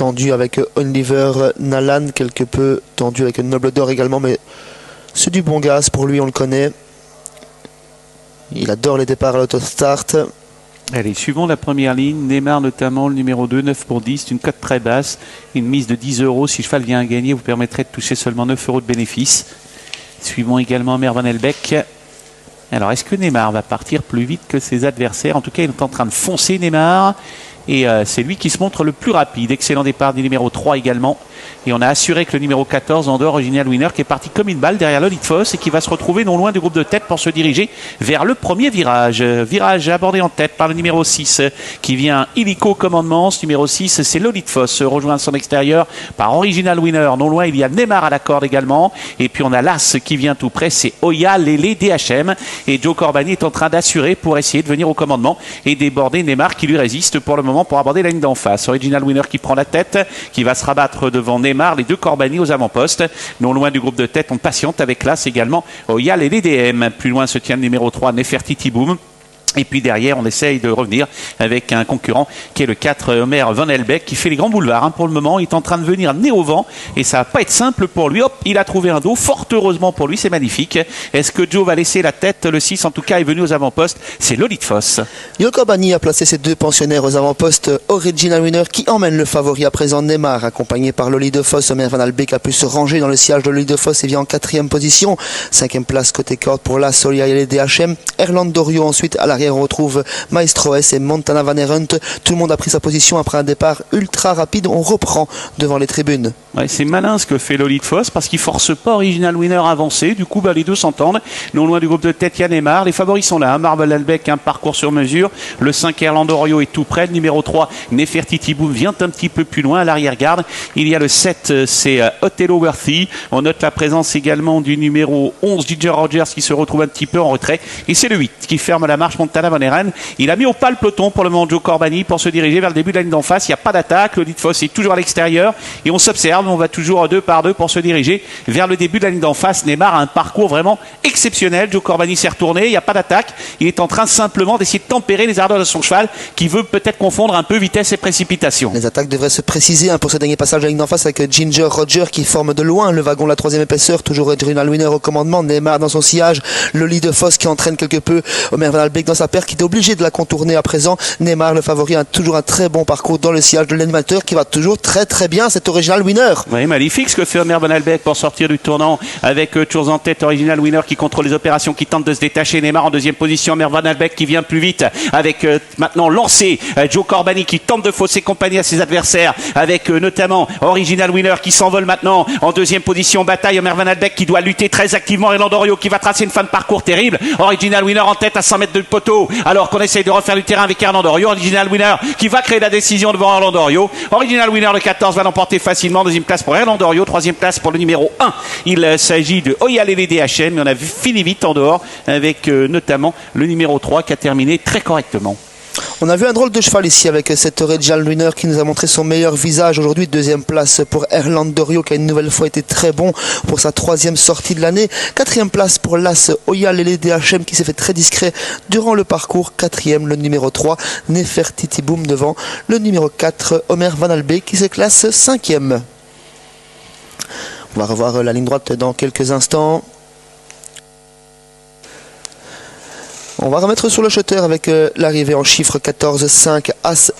tendu avec Oliver Nalan, quelque peu tendu avec Noble d'Or également, mais c'est du bon gaz pour lui, on le connaît. Il adore les départs à l'autostart. Allez, suivons la première ligne. Neymar notamment, le numéro 2, 9 pour 10, c'est une cote très basse. Une mise de 10 €. Si cheval vient à gagner, vous permettrez de toucher seulement 9 € de bénéfice. Suivons également Omer Van Elbeck. Alors, est-ce que Neymar va partir plus vite que ses adversaires? En tout cas, il est en train de foncer, Neymar. Et c'est lui qui se montre le plus rapide. Excellent départ du numéro 3 également. Et on a assuré que le numéro 14, Andor Original Winner, qui est parti comme une balle derrière Lolith Foss et qui va se retrouver non loin du groupe de tête pour se diriger vers le premier virage. Virage abordé en tête par le numéro 6 qui vient illico au commandement. Ce numéro 6, c'est Lolith Foss, rejoint à son extérieur par Original Winner. Non loin, il y a Neymar à la corde également. Et puis on a l'As qui vient tout près, c'est Oya Lélé DHM. Et Joe Corbani est en train d'assurer pour essayer de venir au commandement et déborder Neymar qui lui résiste pour le moment pour aborder la ligne d'en face. Original Winner qui prend la tête, qui va se rabattre devant Neymar, les deux Corbani aux avant-postes. Non loin du groupe de tête, on patiente avec l'As également Oyal et l'EDM. Plus loin se tient le numéro 3, Nefertiti Boom. Et puis derrière, on essaye de revenir avec un concurrent qui est le 4, Omer Van Elbeck, qui fait les grands boulevards. Pour le moment, il est en train de venir nez au vent et ça va pas être simple pour lui. Hop, il a trouvé un dos. Fort heureusement pour lui, c'est magnifique. Est-ce que Joe va laisser la tête? Le 6, en tout cas, est venu aux avant-postes. C'est Lolith Foss. Joe Corbani a placé ses deux pensionnaires aux avant-postes. Original Winner qui emmène le favori à présent Neymar, accompagné par Lolith Foss. Omer Van Elbeck a pu se ranger dans le sillage de Lolith Foss et vient en 4e position. 5e place côté corde pour la Solia et les DHM. Erland Dorio ensuite à l'arrière, on retrouve Maestro S et Montana Van Erunt. Tout le monde a pris sa position après un départ ultra rapide. On reprend devant les tribunes. Ouais, c'est malin ce que fait Lolith Foss parce qu'il force pas Original Winner à avancer. Du coup, les deux s'entendent. Non loin du groupe de tête, il y a Neymar. Les favoris sont là. Marvel Albeck, un parcours sur mesure. Le 5, Erland Orio est tout près. Le numéro 3, Nefertiti Boom, vient un petit peu plus loin à l'arrière-garde. Il y a le 7, c'est Othello Worthy. On note la présence également du numéro 11, Ginger Rogers, qui se retrouve un petit peu en retrait. Et c'est le 8 qui ferme la marche, Montana Van Erunt. Il a mis au pas le peloton pour le moment Joe Corbani pour se diriger vers le début de la ligne d'en face. Il n'y a pas d'attaque. Lolith Foss est toujours à l'extérieur et on s'observe. On va toujours 2 par 2 pour se diriger vers le début de la ligne d'en face. Neymar a un parcours vraiment exceptionnel. Joe Corbani s'est retourné. Il n'y a pas d'attaque. Il est en train simplement d'essayer de tempérer les ardeurs de son cheval qui veut peut-être confondre un peu vitesse et précipitation. Les attaques devraient se préciser pour ce dernier passage de la ligne d'en face avec Ginger Roger qui forme de loin le wagon de la 3e épaisseur. Toujours Original Winner au commandement. Neymar dans son sillage. Lolith Foss qui entraîne quelque peu Omer Van Elbeck dans sa paire qui est obligé de la contourner à présent. Neymar, le favori, a toujours un très bon parcours dans le sillage de l'animateur qui va toujours très très bien, cet Original Winner. Oui, magnifique ce que fait Omer Van Elbeck pour sortir du tournant avec toujours en tête Original Winner qui contrôle les opérations, qui tente de se détacher. Neymar en 2e position, Omer Van Elbeck qui vient plus vite avec maintenant lancé Joe Corbani qui tente de fausser compagnie à ses adversaires avec notamment Original Winner qui s'envole maintenant en 2e position. Bataille, Omer Van Elbeck qui doit lutter très activement. Erland Orio qui va tracer une fin de parcours terrible. Original Winner en tête à 100 mètres de poteau alors qu'on essaye de refaire du terrain avec Erland Orio. Original Winner qui va créer la décision devant Erland Orio. Original Winner, le 14, va l'emporter facilement. 2e place pour Erland Orio. 3e place pour le numéro 1. Il s'agit de Oyalele DHM. Mais on a fini vite en dehors avec notamment le numéro 3 qui a terminé très correctement. On a vu un drôle de cheval ici avec cet Original Winner qui nous a montré son meilleur visage aujourd'hui. 2e place pour Erland Dorio qui a une nouvelle fois été très bon pour sa 3e sortie de l'année. 4e place pour l'As Oyalele DHM qui s'est fait très discret durant le parcours. 4e le numéro 3 Nefertiti Boom devant le numéro 4 Omer Van Elbeck qui se classe 5e. On va revoir la ligne droite dans quelques instants. On va remettre sur le shutter avec l'arrivée en chiffre 14-5 As